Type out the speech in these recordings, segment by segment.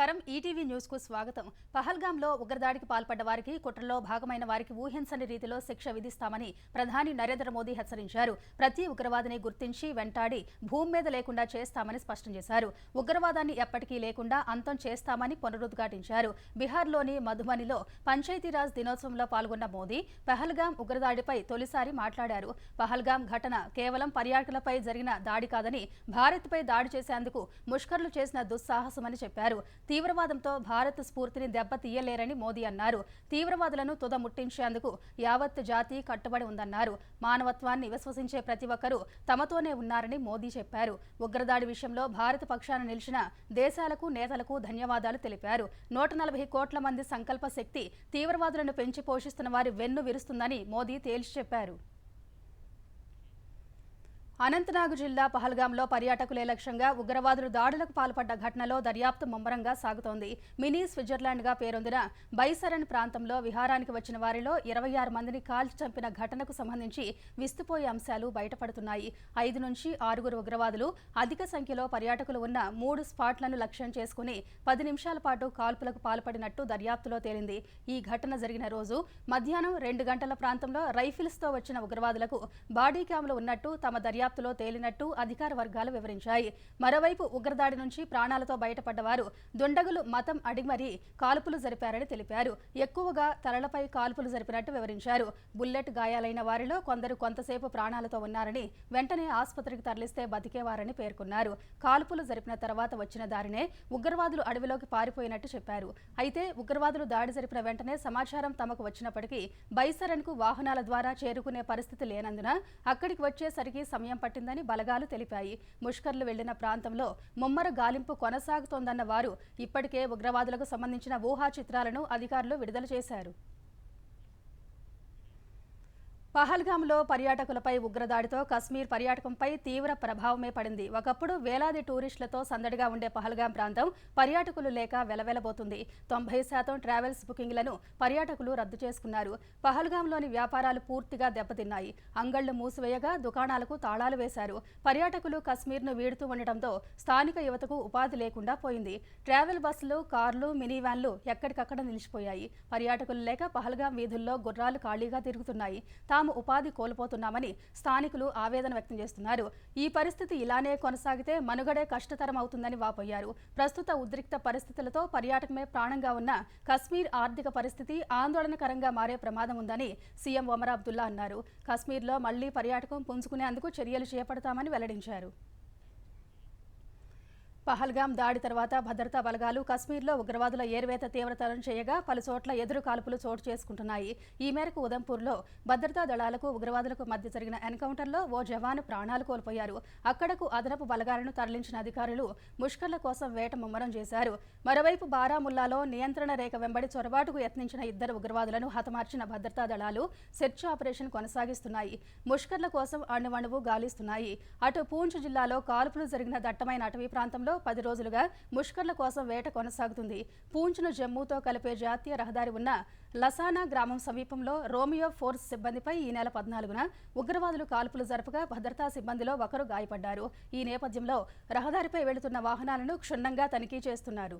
నమస్కారం ETV news కు స్వాగతం. పహల్గాంలో ఉగ్రదాడికి పాల్పడ్డ వారికి కుట్రలో భాగమైన వారికి ఊహించని రీతిలో శిక్ష విధిస్తామని ప్రధాని నరేంద్ర మోదీ హెచ్చరించారు. ప్రతి ఉగ్రవాదిని గుర్తించి వెంటాడి భూమి మీద లేకుండా చేస్తామని స్పష్టం చేశారు. ఉగ్రవాదాన్ని ఎప్పటికీ లేకుండా అంతం చేస్తామని పునరుద్ఘాటించారు. బీహార్లోని మధుబనిలో పంచాయతీరాజ్ దినోత్సవంలో పాల్గొన్న మోదీ పహల్గాం ఉగ్రదాడిపై తొలిసారి మాట్లాడారు. పహల్గాం ఘటన కేవలం పర్యాటకులపై జరిగిన దాడి కాదని భారత్పై దాడి చేసేందుకు ముష్కర్లు చేసిన దుస్సాహసమని చెప్పారు. తీవ్రవాదంతో భారత్ స్ఫూర్తిని దెబ్బతీయలేరని మోదీ అన్నారు. తీవ్రవాదులను తుదముట్టించేందుకు యావత్ జాతి కట్టుబడి ఉందన్నారు. మానవత్వాన్ని విశ్వసించే ప్రతి ఒక్కరూ తమతోనే ఉన్నారని మోదీ చెప్పారు. ఉగ్రదాడి విషయంలో భారత పక్షాన నిలిచిన దేశాలకు నేతలకు ధన్యవాదాలు తెలిపారు. 140 కోట్ల మంది సంకల్ప శక్తి తీవ్రవాదులను పెంచి పోషిస్తున్న వారి వెన్ను విరుస్తుందని మోదీ తేల్చి చెప్పారు. అనంతనాగ్ జిల్లా పహల్గాంలో పర్యాటకులే లక్ష్యంగా ఉగ్రవాదులు దాడులకు పాల్పడ్డ ఘటనలో దర్యాప్తు ముమ్మరంగా సాగుతోంది. మినీ స్విట్జర్లాండ్గా పేరొందిన బైసరన్ ప్రాంతంలో విహారానికి వచ్చిన వారిలో 26 మందిని కాల్చి చంపిన ఘటనకు సంబంధించి విస్తుపోయే అంశాలు బయటపడుతున్నాయి. 5 నుంచి 6 ఉగ్రవాదులు అధిక సంఖ్యలో పర్యాటకులు ఉన్న 3 స్పాట్లను లక్ష్యం చేసుకుని 10 నిమిషాల పాటు కాల్పులకు పాల్పడినట్టు దర్యాప్తులో తేలింది. ఈ ఘటన జరిగిన రోజు మధ్యాహ్నం 2 గంటల ప్రాంతంలో రైఫిల్స్తో వచ్చిన ఉగ్రవాదులకు బాడీ క్యామ్లు ఉన్నట్టు తమ దర్యాప్తులో తేలినట్టు అధికార వర్గాలు వివరించాయి. మరోవైపు ఉగ్రదాడి నుంచి ప్రాణాలతో బయటపడ్డవారు దుండగులు మతం అడిగి మరీ కాల్పులు జరిపారని తెలిపారు. ఎక్కువగా తలలపై కాల్పులు జరిపినట్టు వివరించారు. బుల్లెట్ గాయాలైన వారిలో కొందరు కొంతసేపు ప్రాణాలతో ఉన్నారని, వెంటనే ఆసుపత్రికి తరలిస్తే బతికేవారని పేర్కొన్నారు. కాల్పులు జరిపిన తర్వాత వచ్చిన దారినే ఉగ్రవాదులు అడవిలోకి పారిపోయినట్టు చెప్పారు. అయితే ఉగ్రవాదులు దాడి జరిపిన వెంటనే సమాచారం తమకు వచ్చినప్పటికీ బైసరన్కు వాహనాల ద్వారా చేరుకునే పరిస్థితి లేనందున అక్కడికి వచ్చేసరికి సమయం పట్టిందని బలగాలు తెలిపాయి. ముష్కర్లు వెళ్లిన ప్రాంతంలో ముమ్మర గాలింపు కొనసాగుతోందన్న వారు ఇప్పటికే ఉగ్రవాదులకు సంబంధించిన ఊహా చిత్రాలను అధికారులు విడుదల చేశారు. పహల్గాంలో పర్యాటకులపై ఉగ్రదాడితో కశ్మీర్ పర్యాటకంపై తీవ్ర ప్రభావమే పడింది. ఒకప్పుడు వేలాది టూరిస్టులతో సందడిగా ఉండే పహల్గాం ప్రాంతం పర్యాటకులు లేక వెలవెలబోతుంది. 90% ట్రావెల్స్ బుకింగ్లను పర్యాటకులు రద్దు చేసుకున్నారు. పహల్గాంలోని వ్యాపారాలు పూర్తిగా దెబ్బతిన్నాయి. అంగళ్లు మూసివేయగా దుకాణాలకు తాళాలు వేశారు. పర్యాటకులు కశ్మీర్ను వీడుతూ ఉండటంతో స్థానిక యువతకు ఉపాధి లేకుండా పోయింది. ట్రావెల్ బస్సులు, కార్లు, మినీ వ్యాన్లు ఎక్కడికక్కడ నిలిచిపోయాయి. పర్యాటకులు లేక పహల్గాం వీధుల్లో గుర్రాలు ఖాళీగా తిరుగుతున్నాయి. ఉపాధి కోల్పోతున్నామని స్థానికులు ఆవేదన వ్యక్తం చేస్తున్నారు. ఈ పరిస్థితి ఇలానే కొనసాగితే మనుగడే కష్టతరం అవుతుందని వాపోయారు. ప్రస్తుత ఉద్రిక్త పరిస్థితులతో పర్యాటకమే ప్రాణంగా ఉన్న కశ్మీర్ ఆర్థిక పరిస్థితి ఆందోళనకరంగా మారే ప్రమాదం ఉందని సీఎం ఒమర్ అబ్దుల్లా అన్నారు. కశ్మీర్లో మళ్లీ పర్యాటకం పుంజుకునేందుకు చర్యలు చేపడతామని వెల్లడించారు. పహల్గాం దాడి తర్వాత భద్రతా బలగాలు కశ్మీర్లో ఉగ్రవాదుల ఏర్వేత తీవ్రతరం చేయగా పలుచోట్ల ఎదురు కాల్పులు చోటు చేసుకుంటున్నాయి. ఈ మేరకు ఉదంపూర్లో భద్రతా దళాలకు ఉగ్రవాదులకు మధ్య జరిగిన ఎన్కౌంటర్లో ఓ జవాను ప్రాణాలు కోల్పోయారు. అక్కడకు అదనపు బలగాలను తరలించిన అధికారులు ముష్కర్ల కోసం వేట ముమ్మరం చేశారు. మరోవైపు బారాముల్లాలో నియంత్రణ రేఖ వెంబడి చొరబాటుకు యత్నించిన 2 ఉగ్రవాదులను హతమార్చిన భద్రతా దళాలు సెర్చ్ ఆపరేషన్ కొనసాగిస్తున్నాయి. ముష్కర్ల కోసం అణువణువు గాలిస్తున్నాయి. అటు పూంచ్ జిల్లాలో కాల్పులు జరిగిన దట్టమైన అటవీ ప్రాంతంలో 10 రోజులుగా ముష్కర్ల కోసం వేట కొనసాగుతుంది. పూంచ్ను జమ్మూతో కలిపే జాతీయ రహదారి ఉన్న లసానా గ్రామం సమీపంలో రోమియో ఫోర్స్ సిబ్బందిపై ఈ నెల 14న ఉగ్రవాదులు కాల్పులు జరపగా భద్రతా సిబ్బందిలో ఒకరు గాయపడ్డారు. ఈ నేపథ్యంలో రహదారిపై వెళుతున్న వాహనాలను క్షుణ్ణంగా తనిఖీ చేస్తున్నారు.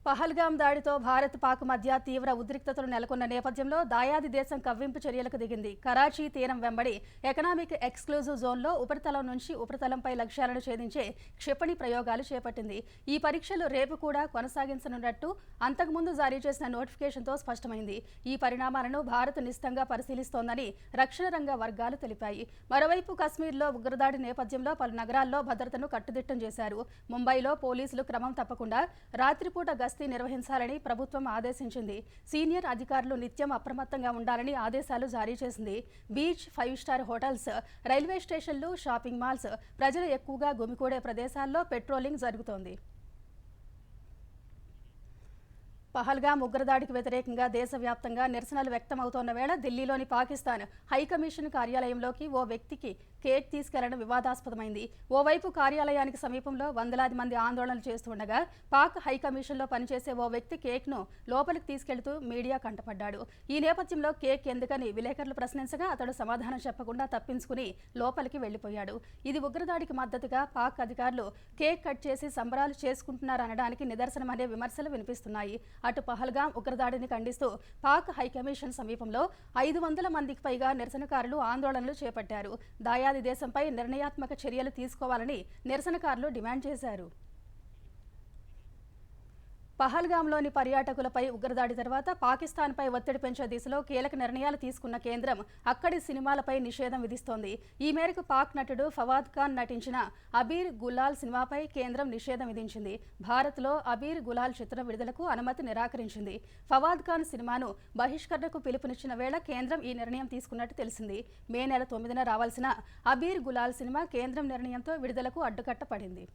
పహల్గాం దాడితో భారత్ పాక్ మధ్య తీవ్ర ఉద్రిక్తతలు నెలకొన్న నేపథ్యంలో దాయాది దేశం కవ్వింపు చర్యలకు దిగింది. కరాచీ తీరం వెంబడి ఎకనామిక్ ఎక్స్క్లూజివ్ జోన్లో ఉపరితలం నుంచి ఉపరితలంపై లక్ష్యాలను ఛేదించే క్షిపణి ప్రయోగాలు చేపట్టింది. ఈ పరీక్షలు రేపు కూడా కొనసాగించనున్నట్టు అంతకుముందు జారీ చేసిన నోటిఫికేషన్తో స్పష్టమైంది. ఈ పరిణామాలను భారత్ నిశితంగా పరిశీలిస్తోందని రక్షణ రంగ వర్గాలు తెలిపాయి. మరోవైపు కశ్మీర్లో ఉగ్రదాడి నేపథ్యంలో పలు నగరాల్లో భద్రతను కట్టుదిట్టం చేశారు. ముంబైలో పోలీసులు క్రమం తప్పకుండా రాత్రిపూట నిర్వహించాలని ప్రభుత్వం ఆదేశించింది. సీనియర్ అధికారులు నిత్యం అప్రమత్తంగా ఉండాలని ఆదేశాలు జారీ చేసింది. బీచ్, 5 స్టార్ హోటల్స్, రైల్వే స్టేషన్లు, షాపింగ్ మాల్స్, ప్రజలు ఎక్కువగా గుమికూడే ప్రదేశాల్లో పెట్రోలింగ్ జరుగుతోంది. పహల్గామ్ ఉగ్రదాడికి వ్యతిరేకంగా దేశవ్యాప్తంగా నిరసనలు వ్యక్తమవుతోన్న వేళ ఢిల్లీలోని పాకిస్తాన్ హైకమిషన్ కార్యాలయంలోకి ఓ వ్యక్తికి కేక్ తీసుకెళ్లడం వివాదాస్పదమైంది. ఓవైపు కార్యాలయానికి సమీపంలో వందలాది మంది ఆందోళనలు చేస్తుండగా పాక్ హైకమిషన్లో పనిచేసే ఓ వ్యక్తి కేక్ను లోపలికి తీసుకెళ్తూ మీడియా కంటపడ్డాడు. ఈ నేపథ్యంలో కేక్ ఎందుకని విలేకరులు ప్రశ్నించగా అతడు సమాధానం చెప్పకుండా తప్పించుకుని లోపలికి వెళ్లిపోయాడు. ఇది ఉగ్రదాడికి మద్దతుగా పాక్ అధికారులు కేక్ కట్ చేసి సంబరాలు చేసుకుంటున్నారనడానికి నిదర్శనమనే విమర్శలు వినిపిస్తున్నాయి. అటు పహల్గామ్ ఉగ్రదాడిని ఖండిస్తూ పాక్ హైకమిషన్ సమీపంలో 500 మందికి పైగా నిరసనకారులు ఆందోళనలు చేపట్టారు. దాయాది దేశంపై నిర్ణయాత్మక చర్యలు తీసుకోవాలని నిరసనకారులు డిమాండ్ చేశారు. పహల్గామ్లోని పర్యాటకులపై ఉగ్రదాడి తర్వాత పాకిస్తాన్పై ఒత్తిడి పెంచే దిశలో కీలక నిర్ణయాలు తీసుకున్న కేంద్రం అక్కడి సినిమాలపై నిషేధం విధిస్తోంది. ఈ మేరకు పాక్ నటుడు ఫవాద్ ఖాన్ నటించిన అబీర్ గులాల్ సినిమాపై కేంద్రం నిషేధం విధించింది. భారత్లో అబీర్ గులాల్ చిత్రం విడుదలకు అనుమతి నిరాకరించింది. ఫవాద్ ఖాన్ సినిమాను బహిష్కరణకు పిలుపునిచ్చిన వేళ కేంద్రం ఈ నిర్ణయం తీసుకున్నట్టు తెలిసింది. మే నెల 9న రావాల్సిన అబీర్ గులాల్ సినిమా కేంద్రం నిర్ణయంతో విడుదలకు అడ్డుకట్ట పడింది.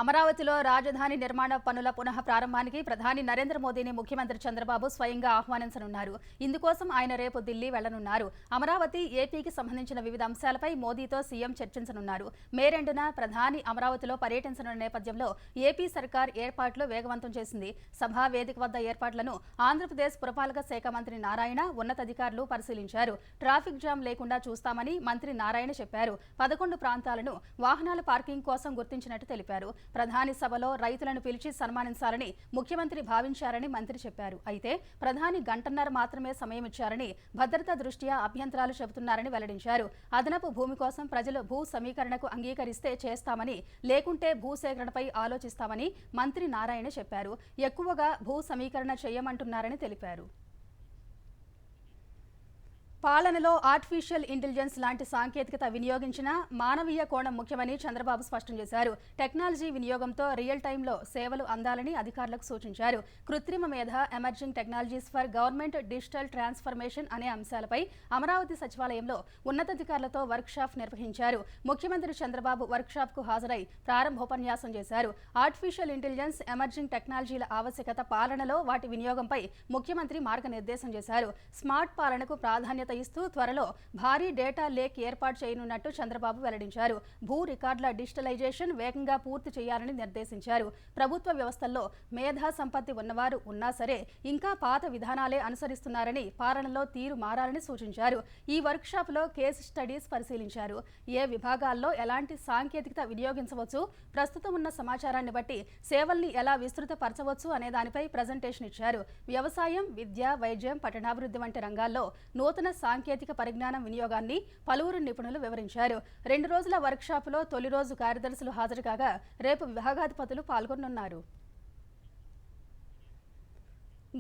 అమరావతిలో రాజధాని నిర్మాణ పనుల పునః ప్రారంభానికి ప్రధాని నరేంద్ర మోదీని ముఖ్యమంత్రి చంద్రబాబు స్వయంగా ఆహ్వానించనున్నారు. ఇందుకోసం ఆయన రేపు ఢిల్లీ వెళ్లనున్నారు. అమరావతి, ఏపీకి సంబంధించిన వివిధ అంశాలపై మోదీతో సీఎం చర్చించనున్నారు. మే 2న ప్రధాని అమరావతిలో పర్యటించనున్న నేపథ్యంలో ఏపీ సర్కార్ ఏర్పాట్లు వేగవంతం చేసింది. సభా వేదిక వద్ద ఏర్పాట్లను ఆంధ్రప్రదేశ్ పురపాలక శాఖ మంత్రి నారాయణ ఉన్నతాధికారులు పరిశీలించారు. ట్రాఫిక్ జామ్ లేకుండా చూస్తామని మంత్రి నారాయణ చెప్పారు. 11 ప్రాంతాలను వాహనాల పార్కింగ్ కోసం గుర్తించినట్టు తెలిపారు. ప్రధాని సభలో రైతులను పిలిచి సన్మానించాలని ముఖ్యమంత్రి భావించారని మంత్రి చెప్పారు. అయితే ప్రధాని గంటన్నర మాత్రమే సమయం ఇచ్చారని, భద్రతా దృష్ట్యా అభ్యంతరాలు చెబుతున్నారని వెల్లడించారు. అదనపు భూమి కోసం ప్రజలు భూ సమీకరణకు అంగీకరిస్తే చేస్తామని, లేకుంటే భూసేకరణపై ఆలోచిస్తామని మంత్రి నారాయణ చెప్పారు. ఎక్కువగా భూ సమీకరణ చేయమంటున్నారని తెలిపారు. పాలనలో ఆర్టిఫిషియల్ ఇంటెలిజెన్స్ లాంటి సాంకేతికత వినియోగించిన మానవీయ కోణం ముఖ్యమని చంద్రబాబు స్పష్టం చేశారు. టెక్నాలజీ వినియోగంతో రియల్ టైంలో సేవలు అందాలని అధికారులకు సూచించారు. కృత్రిమ మేధ, emerging technologies for government digital transformation అనే అంశాలపై అమరావతి సచివాలయంలో ఉన్నతాధికారులతో వర్క్షాప్ నిర్వహించారు. ముఖ్యమంత్రి చంద్రబాబు వర్క్షాప్కు హాజరై ప్రారంభోపన్యాసం చేశారు. ఆర్టిఫిషియల్ ఇంటెలిజెన్స్, ఎమర్జింగ్ టెక్నాలజీల ఆవశ్యకత, పాలనలో వాటి వినియోగంపై ముఖ్యమంత్రి మార్గనిర్దేశం చేశారు. స్మార్ట్ పాలనకు ప్రాధాన్యత ఇస్తూ త్వరలో భారీ డేటా లేక్ ఏర్పాటు చేయనున్నట్టు చంద్రబాబు వెల్లడించారు. భూ రికార్డుల డిజిటలైజేషన్ వేగంగా పూర్తి చేయాలని నిర్దేశించారు. ప్రభుత్వ వ్యవస్థల్లో మేధా సంపత్తి ఉన్నవారు ఉన్నా సరే ఇంకా పాత విధానాలే అనుసరిస్తున్నారని, పాలనలో తీరు మారాలని సూచించారు. ఈ వర్క్షాప్లో కేస్ స్టడీస్ పరిశీలించారు. ఏ విభాగాల్లో ఎలాంటి సాంకేతికత వినియోగించవచ్చు, ప్రస్తుతం ఉన్న సమాచారాన్ని బట్టి సేవల్ని ఎలా విస్తృతపరచవచ్చు అనే దానిపై ప్రజెంటేషన్ ఇచ్చారు. వ్యవసాయం, విద్య, వైద్యం, పట్టణాభివృద్ధి వంటి రంగాల్లో నూతన సాంకేతిక పరిజ్ఞానం వినియోగాన్ని పలువురు నిపుణులు వివరించారు. 2 రోజుల వర్క్షాపులో తొలి రోజు కార్యదర్శులు హాజరు కాగా రేపు విభాగాధిపతులు పాల్గొనున్నారు.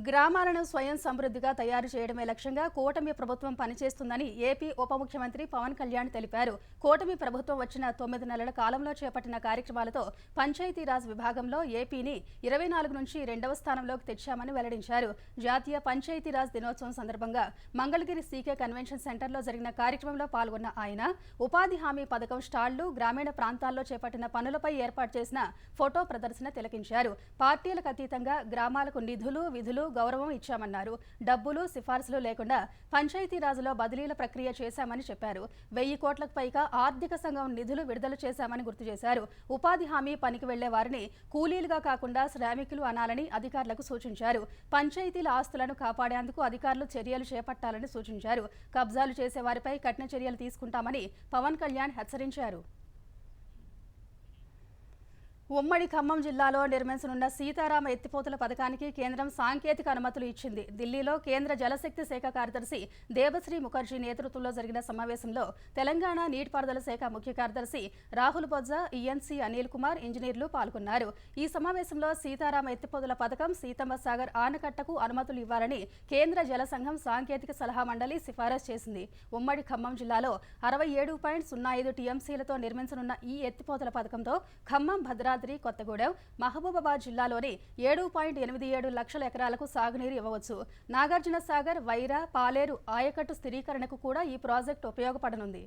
గ్రామాలను స్వయం సమృద్ధిగా తయారు చేయడమే లక్ష్యంగా కూటమి ప్రభుత్వం పనిచేస్తుందని ఏపీ ఉప ముఖ్యమంత్రి పవన్ కళ్యాణ్ తెలిపారు. కూటమి ప్రభుత్వం వచ్చిన 9 నెలల కాలంలో చేపట్టిన కార్యక్రమాలతో పంచాయతీరాజ్ విభాగంలో ఏపీని 24 నుంచి 2వ స్థానంలోకి తెచ్చామని వెల్లడించారు. జాతీయ పంచాయతీరాజ్ దినోత్సవం సందర్భంగా మంగళగిరి సీకే కన్వెన్షన్ సెంటర్లో జరిగిన కార్యక్రమంలో పాల్గొన్న ఆయన ఉపాధి హామీ పథకం స్టాళ్లు, గ్రామీణ ప్రాంతాల్లో చేపట్టిన పనులపై ఏర్పాటు చేసిన ఫోటో ప్రదర్శన తిలకించారు. పార్టీలకు అతీతంగా గ్రామాలకు నిధులు, విధులు, గౌరవం ఇచ్చామన్నారు. డబ్బులు, సిఫార్సులు లేకుండా పంచాయతీరాజులో బదిలీల ప్రక్రియ చేశామని చెప్పారు. 1000 కోట్లకు పైగా ఆర్థిక సంఘం నిధులు విడుదల చేశామని గుర్తు చేశారు. ఉపాధి హామీ పనికి వెళ్లే వారిని కూలీలుగా కాకుండా శ్రామికులు అనాలని అధికారులకు సూచించారు. పంచాయతీల ఆస్తులను కాపాడేందుకు అధికారులు చర్యలు చేపట్టాలని సూచించారు. కబ్జాలు చేసే వారిపై కఠిన చర్యలు తీసుకుంటామని పవన్ కళ్యాణ్ హెచ్చరించారు. ఉమ్మడి ఖమ్మం జిల్లాలో నిర్మించనున్న సీతారామ ఎత్తిపోతల పథకానికి కేంద్రం సాంకేతిక అనుమతులు ఇచ్చింది. ఢిల్లీలో కేంద్ర జలశక్తి శాఖ కార్యదర్శి దేబశ్రీ ముఖర్జీ నేతృత్వంలో జరిగిన సమావేశంలో తెలంగాణ నీటిపారుదల శాఖ ముఖ్య కార్యదర్శి రాహుల్ బొజ్జా, ఈఎన్సీ అనిల్ కుమార్, ఇంజనీర్లు పాల్గొన్నారు. ఈ సమావేశంలో సీతారామ ఎత్తిపోతల పథకం, సీతమ్మ సాగర్ ఆనకట్టకు అనుమతులు ఇవ్వాలని కేంద్ర జల సంఘం సాంకేతిక సలహా మండలి సిఫారసు చేసింది. ఉమ్మడి ఖమ్మం జిల్లాలో 67.05 టీఎంసీలతో నిర్మించనున్న ఈ ఎత్తిపోతల పథకంతో ఖమ్మం, భద్రాద్రి, కొత్తగూడెం, మహబూబాబాద్ జిల్లాలోని 7.87 లక్షల ఎకరాలకు సాగునీరు ఇవ్వవచ్చు. నాగార్జున సాగర్, వైరా, పాలేరు ఆయకట్టు స్థిరీకరణకు కూడా ఈ ప్రాజెక్టు ఉపయోగపడనుంది.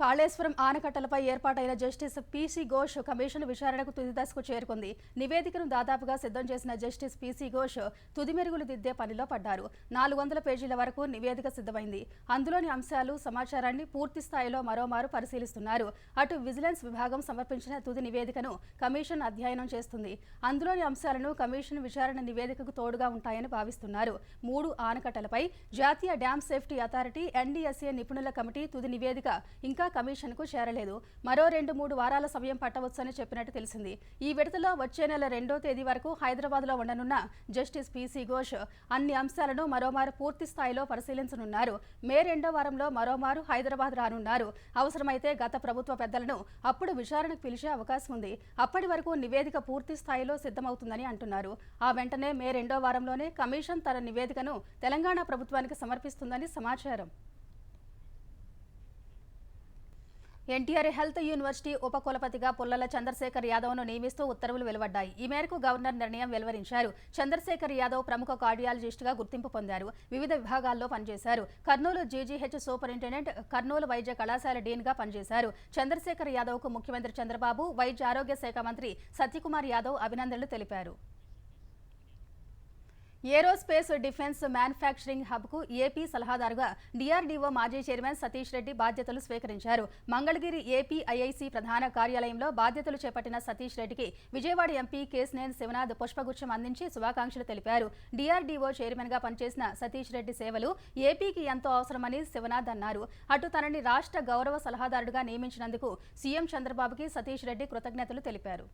కాళేశ్వరం ఆనకట్టలపై ఏర్పాటైన జస్టిస్ పీసీ ఘోష్ కమిషన్ విచారణకు తుది దశకు చేరుకుంది. నివేదికను దాదాపుగా సిద్ధం చేసిన జస్టిస్ పీసీ ఘోష్ తుది మెరుగులు దిద్దే పనిలో పడ్డారు. 400 పేజీల వరకు నివేదిక సిద్ధమైంది. అందులోని అంశాలు, సమాచారాన్ని పూర్తి స్థాయిలో మరోమారు పరిశీలిస్తున్నారు. అటు విజిలెన్స్ విభాగం సమర్పించిన తుది నివేదికను కమిషన్ అధ్యయనం చేస్తుంది. అందులోని అంశాలను కమిషన్ విచారణ నివేదికకు తోడుగా ఉంటాయని భావిస్తున్నారు. 3 ఆనకట్టలపై జాతీయ డ్యామ్ సేఫ్టీ అథారిటీ, ఎన్డీఎస్ఏ నిపుణుల కమిటీ తుది నివేదిక ఇంకా కమిషన్కు చేరలేదు. మరో 2-3 వారాల సమయం పట్టవచ్చని చెప్పినట్టు తెలిసింది. ఈ విడతలో వచ్చే నెల 2వ తేదీ వరకు హైదరాబాద్లో ఉండనున్న జస్టిస్ పీసీ ఘోష్ అన్ని అంశాలను మరోమారు పూర్తి స్థాయిలో పరిశీలించనున్నారు. మే 2వ వారంలో మరోమారు హైదరాబాద్ రానున్నారు. అవసరమైతే గత ప్రభుత్వ పెద్దలను అప్పుడు విచారణకు పిలిచే అవకాశం ఉంది. అప్పటి వరకు నివేదిక పూర్తి స్థాయిలో సిద్ధమవుతుందని అంటున్నారు. ఆ వెంటనే మే 2వ వారంలోనే కమిషన్ తన నివేదికను తెలంగాణ ప్రభుత్వానికి సమర్పిస్తుందని సమాచారం. ఎన్టీఆర్ హెల్త్ యూనివర్సిటీ ఉపకులపతిగా పుల్లల చంద్రశేఖర్ యాదవ్ను నియమిస్తూ ఉత్తర్వులు వెలువడ్డాయి. ఈ మేరకు గవర్నర్ నిర్ణయం వెలువరించారు. చంద్రశేఖర్ యాదవ్ ప్రముఖ కార్డియాలజిస్టుగా గుర్తింపు పొందారు. వివిధ విభాగాల్లో పనిచేశారు. కర్నూలు జీజీహెచ్ సూపరింటెండెంట్, కర్నూలు వైద్య కళాశాల డీన్గా పనిచేశారు. చంద్రశేఖర్ యాదవ్కు ముఖ్యమంత్రి చంద్రబాబు, వైద్య ఆరోగ్య శాఖ మంత్రి సత్యకుమార్ యాదవ్ అభినందనలు తెలిపారు. ఏరోస్పేస్ డిఫెన్స్ మ్యానుఫ్యాక్చరింగ్ హబ్కు ఏపీ సలహాదారుగా డీఆర్డీఓ మాజీ చైర్మన్ సతీష్ రెడ్డి బాధ్యతలు స్వీకరించారు. మంగళగిరి ఏపీఐఐసీ ప్రధాన కార్యాలయంలో బాధ్యతలు చేపట్టిన సతీష్ రెడ్డికి విజయవాడ ఎంపీ కేశినేని శివనాథ్ పుష్పగుచ్చం అందించి శుభాకాంక్షలు తెలిపారు. డీఆర్డీఓ చైర్మన్గా పనిచేసిన సతీష్ రెడ్డి సేవలు ఏపీకి ఎంతో అవసరమని శివనాథ్ అన్నారు. అటు తనని రాష్ట్ర గౌరవ సలహాదారుడిగా నియమించినందుకు సీఎం చంద్రబాబుకి సతీష్ రెడ్డి కృతజ్ఞతలు తెలిపారు.